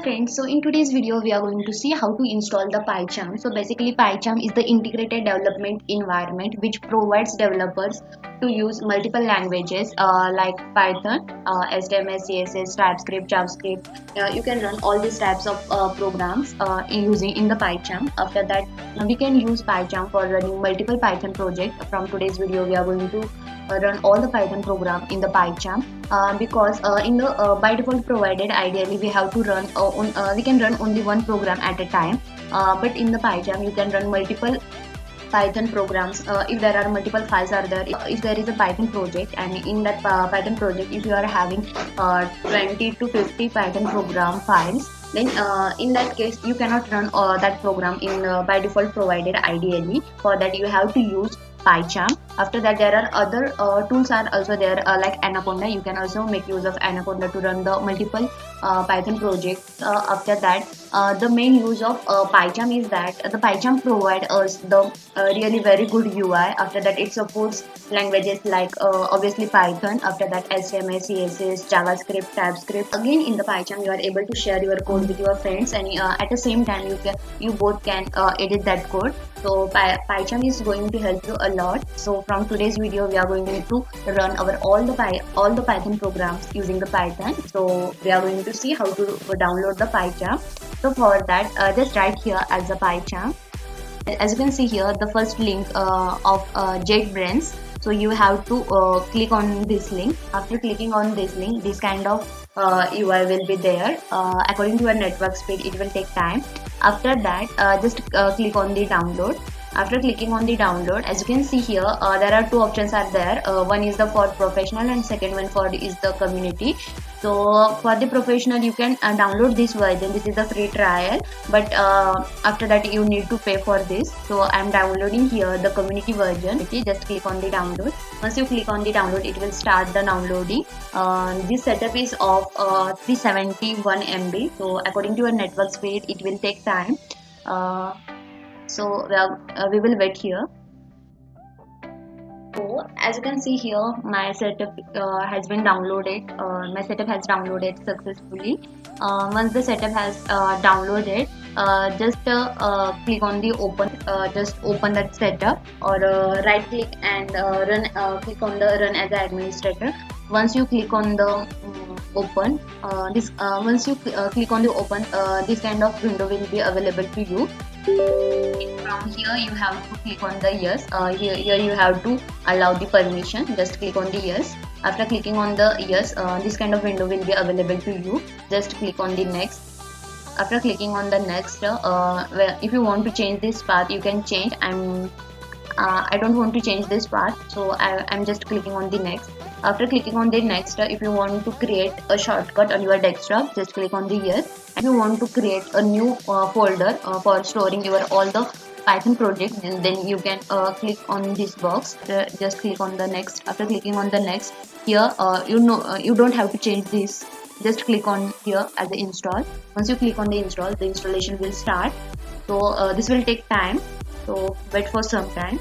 friends, so in today's video we are going to see how to install the PyCharm. So basically PyCharm is the integrated development environment which provides developers to use multiple languages like Python, HTML, CSS, TypeScript, JavaScript. You can run all these types of programs using in the PyCharm. After that we can use PyCharm for running multiple Python projects. From today's video we are going to run all the Python program in the PyCharm because in the by default provided ideally we have to run we can run only one program at a time, but in the PyCharm you can run multiple Python programs if there are multiple files are there. If there is a Python project and in that Python project if you are having 20 to 50 Python program files, then in that case you cannot run that program in by default provided ideally. For that you have to use PyCharm. After that there are other tools are also there like Anaconda. You can also make use of Anaconda to run the multiple Python projects. After that the main use of PyCharm is that the PyCharm provide us the really very good UI. After that it supports languages like obviously Python. After that HTML, CSS, JavaScript, TypeScript. Again in the PyCharm you are able to share your code with your friends, and at the same time you both can edit that code. So PyCharm is going to help you a lot. So from today's video we are going to run all the Python programs using the Python. So we are going to see how to download the PyCharm. So for that just write here as a PyCharm. As you can see here, the first link of JetBrains. So you have to click on this link. After clicking on this link, this kind of UI will be there. According to your network speed, it will take time. After that, just click on the download. After clicking on the download, as you can see here, there are two options are there. One is the for professional and second one for is the community. So for the professional you can download this version. This is the free trial, but after that you need to pay for this. So I am downloading here the community version. Okay, just click on the download. Once you click on the download, it will start the downloading. This setup is of 371 MB. So according to your network speed, it will take time. So we will wait here. So as you can see here, my setup has been downloaded. My setup has downloaded successfully. Once the setup has downloaded, just click on the open. Just open that setup, or right click and click on the run as an administrator. Once you click on the open, once you click on the open, this kind of window will be available to you. From here you have to click on the yes. Here you have to allow the permission. Just click on the yes. After clicking on the yes, this kind of window will be available to you. Just click on the next. After clicking on the next, if you want to change this path, you can change. I don't want to change this path, so I'm just clicking on the next. After clicking on the next, if you want to create a shortcut on your desktop, just click on the yes. If you want to create a new folder for storing your all the Python projects, then you can click on this box. Just click on the next. After clicking on the next, here you don't have to change this. Just click on here as the install. Once you click on the install, the installation will start. So this will take time. So wait for some time.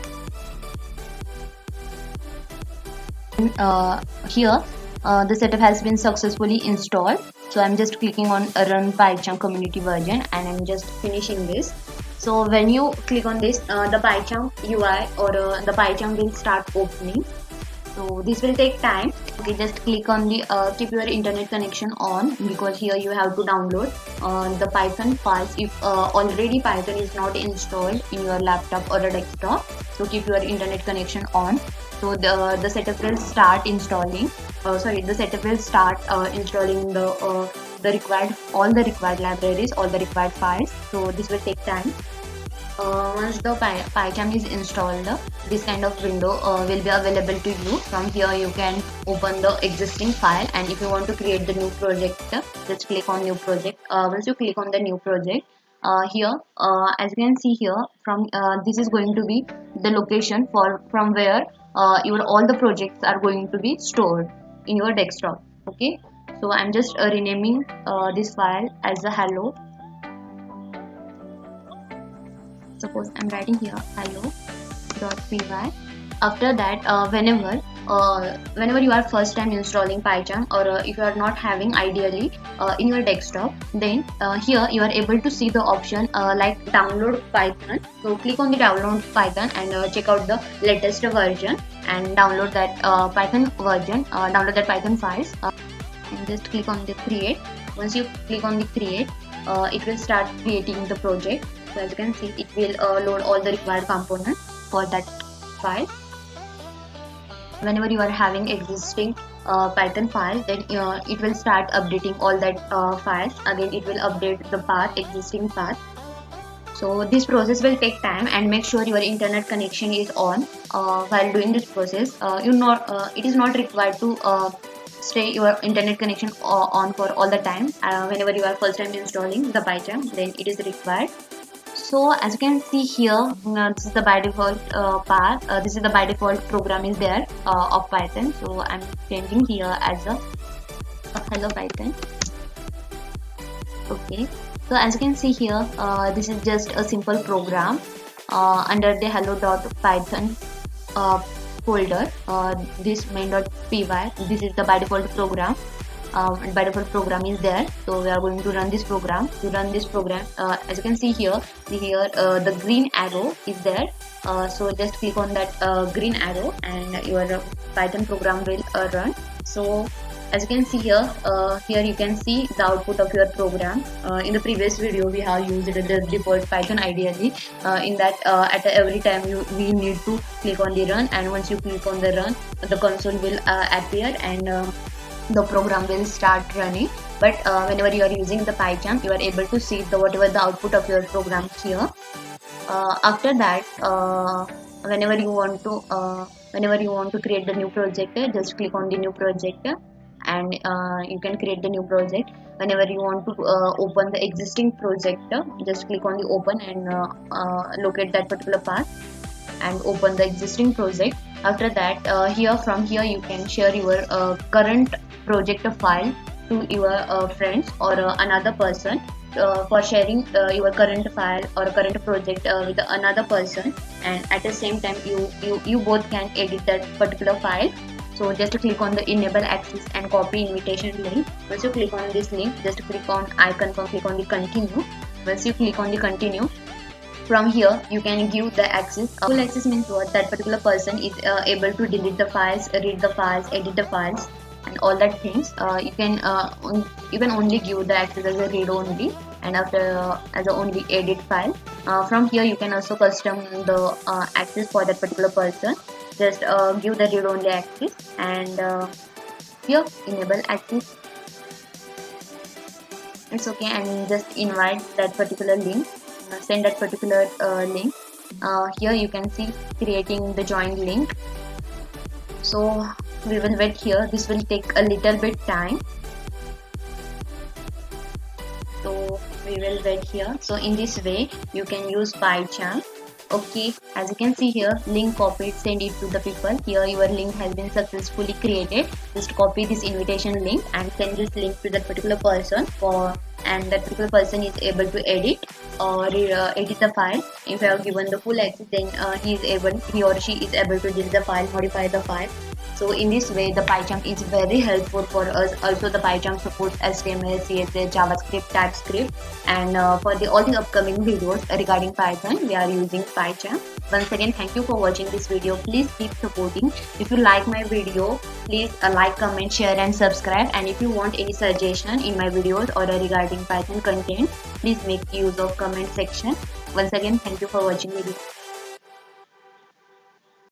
Here the setup has been successfully installed. So I'm just clicking on run PyCharm community version and I'm just finishing this. So when you click on this, the PyCharm UI or the PyCharm will start opening. So this will take time. Okay, just click on the keep your internet connection on, because here you have to download the Python files if already Python is not installed in your laptop or a desktop. So keep your internet connection on. So the setup will start installing. The setup will start installing the all the required libraries, all the required files. So this will take time. Once the PyCharm is installed, this kind of window will be available to you. From here you can open the existing file, and if you want to create the new project, just click on new project. Once you click on the new project, here as you can see here, from this is going to be the location from where your all the projects are going to be stored in your desktop. Okay, so I'm just renaming this file as a hello. Suppose I'm writing here hello.py. After that, whenever whenever you are first time installing PyCharm, or if you are not having ideally in your desktop, then here you are able to see the option like download Python. So click on the download Python and check out the latest version and download that Python version, download that Python files, and just click on the create. Once you click on the create, it will start creating the project. So as you can see, it will load all the required components for that file. Whenever you are having existing Python file, then it will start updating all that files. Again, it will update the path, existing path. So this process will take time, and make sure your internet connection is on while doing this process. It is not required to stay your internet connection on for all the time. Whenever you are first time installing the PyCharm, then it is required. So as you can see here, this is the by default path. This is the by default program is there of Python. So I'm changing here as a hello Python. Okay. So as you can see here, this is just a simple program under the hello.python folder. This main.py. This is the by default program. By default program is there, so we are going to run this program. To run this program, as you can see here, the green arrow is there. So just click on that green arrow, and your Python program will run. So as you can see here, here you can see the output of your program. In the previous video, we have used the default Python ideally. In that, at every time we need to click on the run, and once you click on the run, the console will appear, and the program will start running. But whenever you are using the PyCharm, you are able to see whatever the output of your program here. After that, whenever you want to create the new project, just click on the new project, and you can create the new project. Whenever you want to open the existing project, just click on the open and locate that particular path and open the existing project. After that, from here you can share your current project file to your friends or another person for sharing your current file or current project with another person, and at the same time you both can edit that particular file. So just click on the enable access and copy invitation link. Once you click on this link, just click on I confirm, click on the continue. Once you click on the continue, from here you can give the access. Full access means what? That particular person is able to delete the files, read the files, edit the files, and all that things. You can only give the access as a read only, and after as a only edit file. From here you can also custom the access for that particular person. Just give the read only access, and here enable access. It's okay, and just invite that particular link. Send that particular link. Here you can see creating the join link. So we will wait here. This will take a little bit time. So we will wait here. So in this way you can use PyCharm. Okay, as you can see here, link copied, send it to the people. Here your link has been successfully created. Just copy this invitation link and send this link to that particular person, and that particular person is able to edit or edit the file. If you have given the full access, then he or she is able to delete the file, modify the file. So in this way, the PyCharm is very helpful for us. Also, the PyCharm supports HTML, CSS, JavaScript, TypeScript, and for all the upcoming videos regarding Python, we are using PyCharm. Once again, thank you for watching this video. Please keep supporting. If you like my video, please like, comment, share, and subscribe. And if you want any suggestion in my videos or regarding Python content, please make use of comment section. Once again, thank you for watching video.